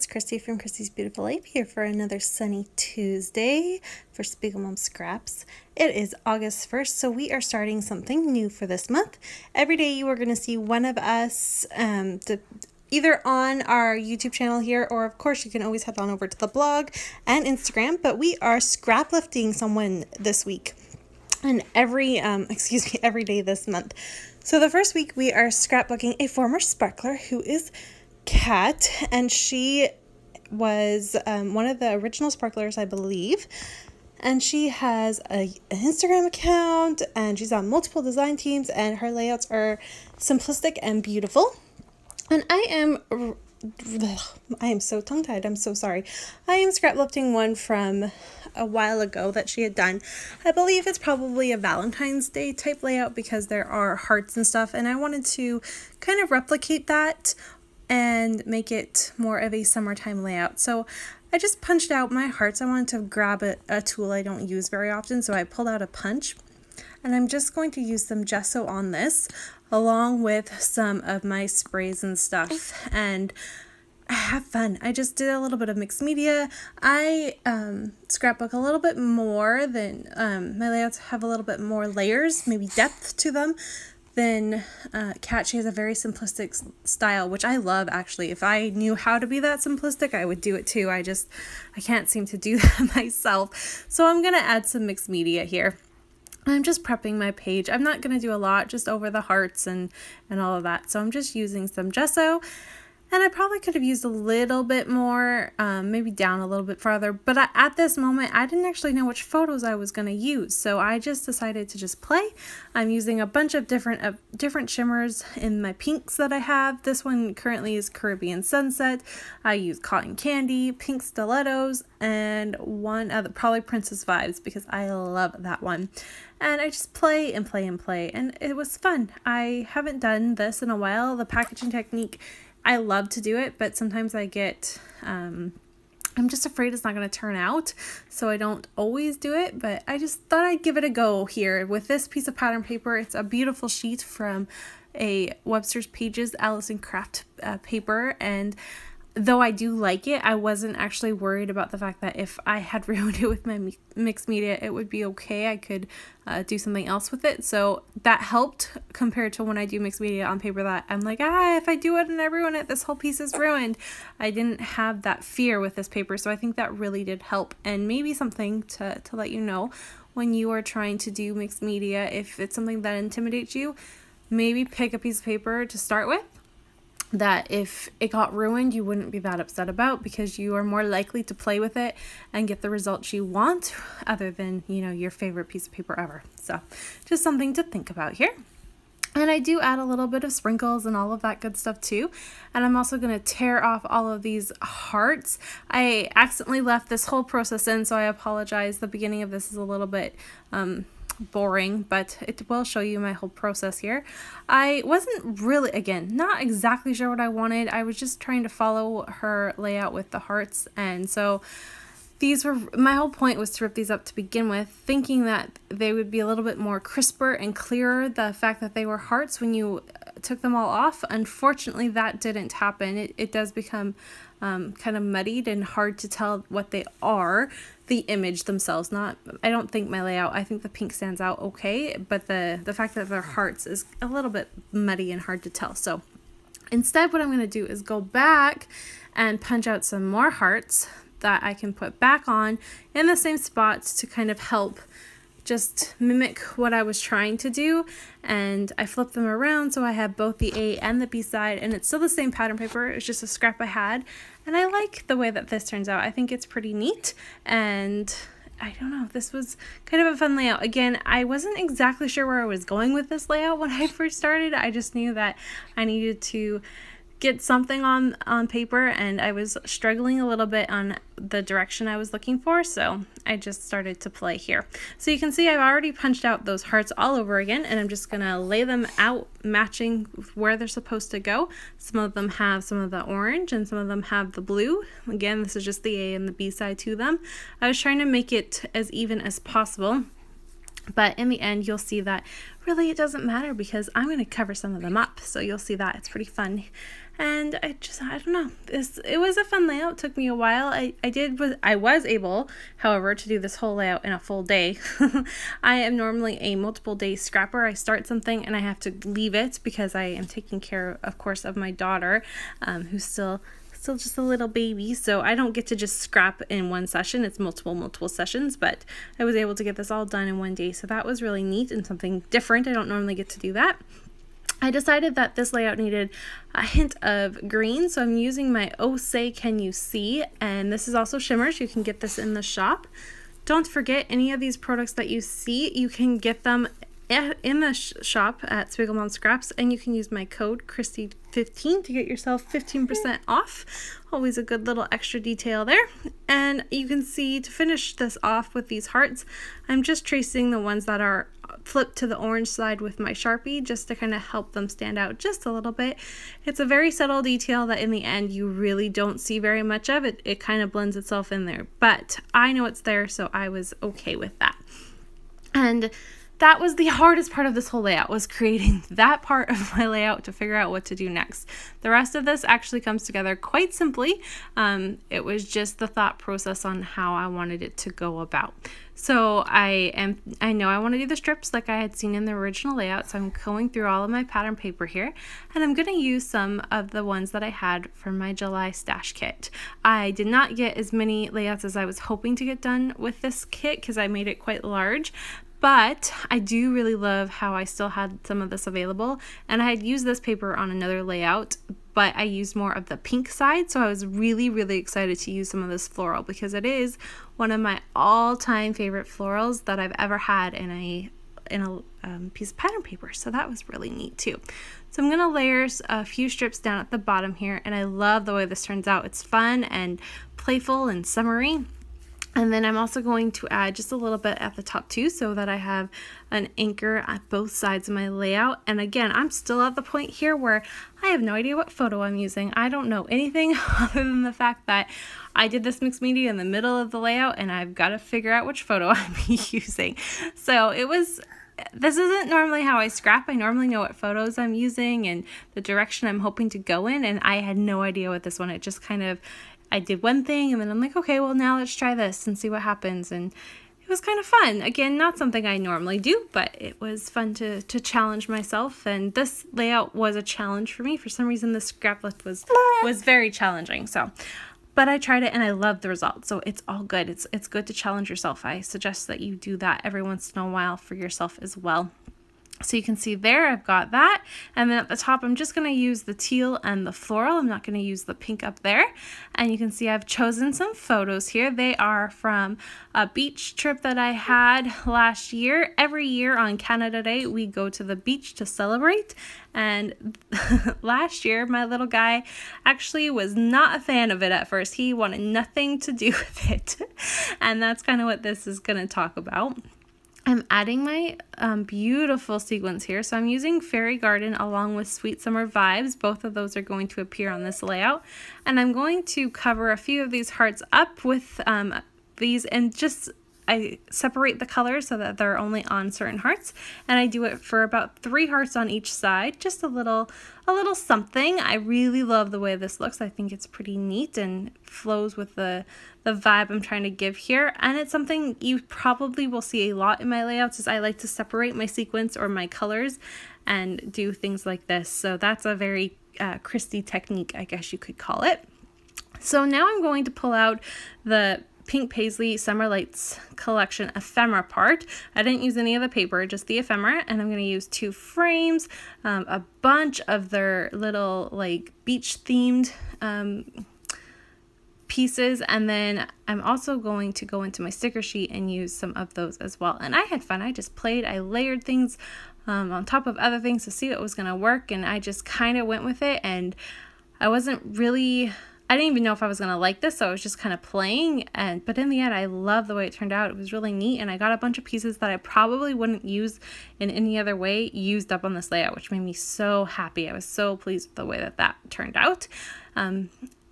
Christy from Christy's Beautiful Life here for another sunny Tuesday for Spiegel Mom Scraps. It is August 1st, so we are starting something new for this month. Every day you are going to see one of us either on our YouTube channel here, or of course you can always head on over to the blog and Instagram, but we are scraplifting someone this week and every day this month. So the first week we are scrapbooking a former sparkler who is Kat, and she was one of the original sparklers, I believe, and she has an Instagram account and she's on multiple design teams, and her layouts are simplistic and beautiful. And I am so tongue-tied, I'm so sorry. I am scraplifting one from a while ago that she had done. I believe it's probably a Valentine's Day type layout because there are hearts and stuff, and I wanted to kind of replicate that and make it more of a summertime layout. So I just punched out my hearts. I wanted to grab a tool I don't use very often, so I pulled out a punch, and I'm just going to use some gesso on this along with some of my sprays and stuff and have fun. I just did a little bit of mixed media. I scrapbook a little bit more than my layouts have a little bit more layers, maybe depth to them than Kat. She has a very simplistic style, which I love actually. If I knew how to be that simplistic, I would do it too. I can't seem to do that myself. So I'm gonna add some mixed media here. I'm just prepping my page. I'm not gonna do a lot, just over the hearts and all of that. So I'm just using some gesso. And I probably could have used a little bit more, maybe down a little bit farther. But at this moment, I didn't actually know which photos I was going to use. So I just decided to just play. I'm using a bunch of different shimmers in my pinks that I have. This one currently is Caribbean Sunset. I use Cotton Candy, Pink Stilettos, and one other, probably Princess Vibes, because I love that one. And I just play and play and play. And it was fun. I haven't done this in a while. The packaging technique, I love to do it, but sometimes I get, I'm just afraid it's not going to turn out, so I don't always do it, but I just thought I'd give it a go here with this piece of pattern paper. It's a beautiful sheet from a Webster's Pages Allison Craft paper, and though I do like it, I wasn't actually worried about the fact that if I had ruined it with my mixed media, it would be okay. I could do something else with it. So that helped compared to when I do mixed media on paper that I'm like, if I do it and I ruin it, this whole piece is ruined. I didn't have that fear with this paper. So I think that really did help, and maybe something to let you know when you are trying to do mixed media. If it's something that intimidates you, maybe pick a piece of paper to start with that if it got ruined, you wouldn't be that upset about, because you are more likely to play with it and get the results you want other than, you know, your favorite piece of paper ever. So just something to think about here. And I do add a little bit of sprinkles and all of that good stuff too. And I'm also going to tear off all of these hearts. I accidentally left this whole process in, so I apologize. The beginning of this is a little bit boring, but it will show you my whole process here. I wasn't really, again, not exactly sure what I wanted. I was just trying to follow her layout with the hearts, and so these were, my whole point was to rip these up to begin with, thinking that they would be a little bit more crisper and clearer, the fact that they were hearts when you took them all off. Unfortunately, that didn't happen. It does become kind of muddied and hard to tell what they are, the image themselves. I don't think my layout, I think the pink stands out okay, but the fact that they're hearts is a little bit muddy and hard to tell. So instead, what I'm going to do is go back and punch out some more hearts that I can put back on in the same spots to kind of help just mimic what I was trying to do. And I flipped them around so I have both the A and the B side, and it's still the same pattern paper. It's just a scrap I had, and I like the way that this turns out. I think it's pretty neat, and I don't know, this was kind of a fun layout. Again, I wasn't exactly sure where I was going with this layout when I first started. I just knew that I needed to get something on paper, and I was struggling a little bit on the direction I was looking for, so I just started to play here. So you can see I've already punched out those hearts all over again, and I'm just gonna lay them out matching where they're supposed to go. Some of them have some of the orange and some of them have the blue. Again, this is just the A and the B side to them. I was trying to make it as even as possible. But in the end, you'll see that really it doesn't matter because I'm going to cover some of them up. So you'll see that it's pretty fun. And I don't know, it was a fun layout. It took me a while. I was able, however, to do this whole layout in a full day. I am normally a multiple day scrapper. I start something and I have to leave it because I am taking care, of course, of my daughter, who's still just a little baby, so I don't get to just scrap in one session. It's multiple sessions, but I was able to get this all done in one day, so that was really neat and something different. I don't normally get to do that. I decided that this layout needed a hint of green, so I'm using my Oh Say Can You See, and this is also shimmers. You can get this in the shop. Don't forget, any of these products that you see, you can get them in the shop at Swiggle Mom Scraps, and you can use my code Christy15 to get yourself 15% off. Always a good little extra detail there. And you can see, to finish this off with these hearts, I'm just tracing the ones that are flipped to the orange side with my Sharpie, just to kind of help them stand out just a little bit. It's a very subtle detail that in the end you really don't see very much of. It kind of blends itself in there, but I know it's there, so I was okay with that. And that was the hardest part of this whole layout, was creating that part of my layout to figure out what to do next. The rest of this actually comes together quite simply. It was just the thought process on how I wanted it to go about. So I know I want to do the strips like I had seen in the original layout, so I'm going through all of my pattern paper here, and I'm going to use some of the ones that I had from my July stash kit. I did not get as many layouts as I was hoping to get done with this kit because I made it quite large. But I do really love how I still had some of this available, and I had used this paper on another layout, but I used more of the pink side, so I was really excited to use some of this floral because it is one of my all-time favorite florals that I've ever had in a piece of pattern paper, so that was really neat too. So I'm going to layer a few strips down at the bottom here, and I love the way this turns out. It's fun and playful and summery. And then I'm also going to add just a little bit at the top too, so that I have an anchor at both sides of my layout. And again, I'm still at the point here where I have no idea what photo I'm using. I don't know anything other than the fact that I did this mixed media in the middle of the layout, and I've got to figure out which photo I'm using. So this isn't normally how I scrap. I normally know what photos I'm using and the direction I'm hoping to go in, and I had no idea with this one. It just kind of, I did one thing and then I'm like, okay, well now let's try this and see what happens. And it was kind of fun. Again, not something I normally do, but it was fun to challenge myself. And this layout was a challenge for me. For some reason, the scrap lift was very challenging. So, but I tried it and I loved the result. So it's all good. It's good to challenge yourself. I suggest that you do that every once in a while for yourself as well. So you can see there, I've got that. And then at the top, I'm just going to use the teal and the floral. I'm not going to use the pink up there. And you can see I've chosen some photos here. They are from a beach trip that I had last year. Every year on Canada Day, we go to the beach to celebrate. And last year, my little guy actually was not a fan of it at first. He wanted nothing to do with it. And that's kind of what this is going to talk about. I'm adding my beautiful sequins here. So I'm using Fairy Garden along with Sweet Summer Vibes. Both of those are going to appear on this layout. And I'm going to cover a few of these hearts up with these, and just I separate the colors so that they're only on certain hearts. And I do it for about 3 hearts on each side. Just a little something. I really love the way this looks. I think it's pretty neat and flows with the vibe I'm trying to give here. And it's something you probably will see a lot in my layouts, is I like to separate my sequence or my colors and do things like this. So that's a very Christy technique, I guess you could call it. So now I'm going to pull out the Pink Paisley Summer Lights Collection ephemera part. I didn't use any of the paper, just the ephemera, and I'm going to use 2 frames, a bunch of their little like beach themed pieces, and then I'm also going to go into my sticker sheet and use some of those as well. And I had fun. I just played. I layered things on top of other things to see what was going to work, and I just kind of went with it. And I didn't even know if I was going to like this, so I was just kind of playing. But in the end, I love the way it turned out. It was really neat, and I got a bunch of pieces that I probably wouldn't use in any other way used up on this layout, which made me so happy. I was so pleased with the way that turned out.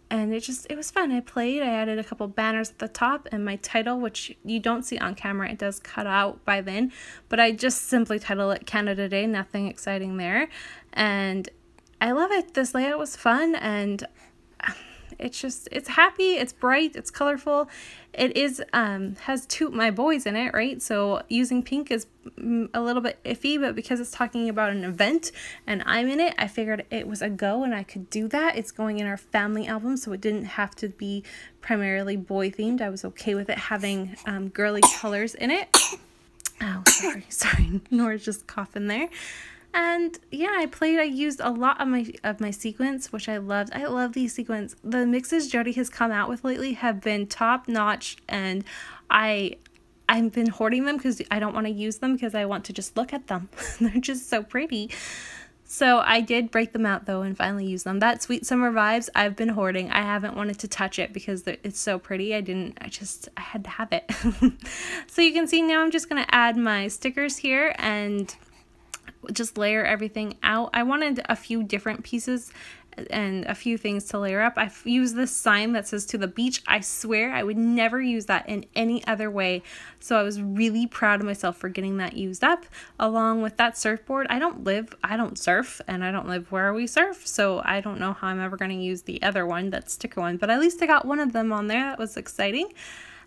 and it was fun. I played, I added a couple banners at the top, and my title, which you don't see on camera, it does cut out by then, but I just simply title it Canada Day, nothing exciting there. And I love it. This layout was fun, and it's happy, it's bright, it's colorful. It is has my boys in it, right? So using pink is a little bit iffy, but because it's talking about an event and I'm in it, I figured it was a go and I could do that. It's going in our family album, so it didn't have to be primarily boy themed. I was okay with it having girly colors in it. Oh, sorry, Nora's just coughing there. And yeah, I used a lot of my sequins, which I loved. I love these sequins. The mixes Jody has come out with lately have been top notch, and I've been hoarding them because I don't want to use them because I want to just look at them. They're just so pretty. So I did break them out though and finally use them. That Sweet Summer Vibes I've been hoarding. I haven't wanted to touch it because it's so pretty. I had to have it. So you can see now I'm just going to add my stickers here and just layer everything out. I wanted a few different pieces and a few things to layer up. I've used this sign that says "to the beach." I swear I would never use that in any other way. So I was really proud of myself for getting that used up, along with that surfboard. I don't surf, and I don't live where we surf, so I don't know how I'm ever going to use the other one, that sticker one, but at least I got one of them on there. That was exciting.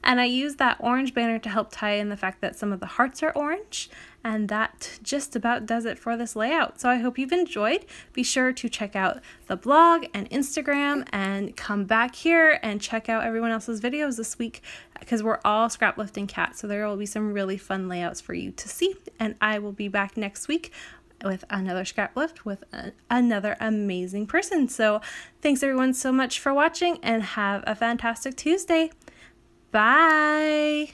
And I used that orange banner to help tie in the fact that some of the hearts are orange. And that just about does it for this layout. So I hope you've enjoyed. Be sure to check out the blog and Instagram and come back here and check out everyone else's videos this week because we're all scraplifting cats. So there will be some really fun layouts for you to see. And I will be back next week with another scrap lift with another amazing person. So thanks everyone so much for watching and have a fantastic Tuesday. Bye.